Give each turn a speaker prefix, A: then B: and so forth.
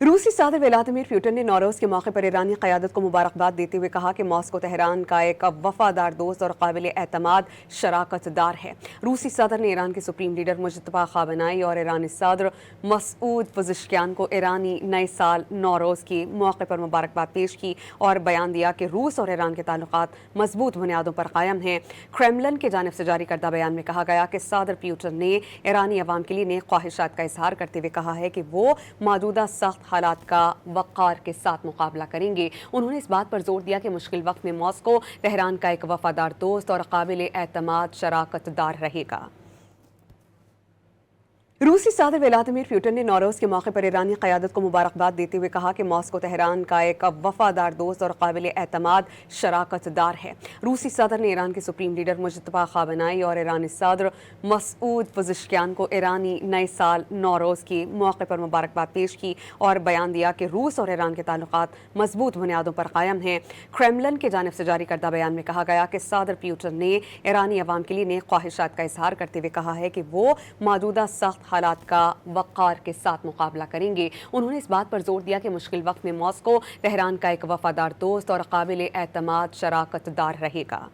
A: रूसी सदर Vladimir Putin ने नौरोज़ के मौके पर ईरानी क़यादत को मुबारकबाद देते हुए कहा कि मॉस्को तेहरान का एक वफादार दोस्त और काबिल एतमाद शराकतदार है। रूसी सदर ने ईरान के सुप्रीम लीडर मुज्तबा ख़ामेनेई और ईरानी सदर मसूद पज़ेश्कियान को ईरानी नए साल नौरोज़ के मौके पर मुबारकबाद पेश की और बयान दिया कि रूस और ईरान के ताल्लुकात मजबूत बुनियादों पर कायम हैं। क्रेमलिन की जानिब से जारी करदा बयान में कहा गया कि सदर पुतिन ने ईरानी अवाम के लिए नेक ख्वाहिशात का इजहार करते हुए कहा है कि वो मौजूदा सख्त हालात का वक़ार के साथ मुकाबला करेंगे। उन्होंने इस बात पर जोर दिया कि मुश्किल वक्त में मॉस्को तेहरान का एक वफादार दोस्त और काबिल एतमाद शराकतदार रहेगा। रूसी सदर व्लादिमीर पुतिन ने नौरोज़ के मौके पर ईरानी क़यादत को मुबारकबाद देते हुए कहा कि मॉस्को तेहरान का एक वफादार दोस्त और काबिल एतमाद शराकतदार है। रूसी सदर ने ईरान के सुप्रीम लीडर मुज्तबा ख़ामेनेई और ईरानी सदर मसूद पज़ेश्कियान को ईरानी नए साल नौरोज़ के मौके पर मुबारकबाद पेश की और बयान दिया कि रूस और ईरान के ताल्लुकात मजबूत बुनियादों पर कायम हैं। क्रेमलिन की जानिब से जारी करदा बयान में कहा गया कि सदर पुतिन ने ईरानी अवाम के लिए नेक ख्वाहिशात का इजहार करते हुए कहा है कि वो मौजूदा सख्त हालात का वक़ार के साथ मुकाबला करेंगे। उन्होंने इस बात पर जोर दिया कि मुश्किल वक्त में मॉस्को तेहरान का एक वफादार दोस्त और काबिल एतमाद शराकतदार रहेगा।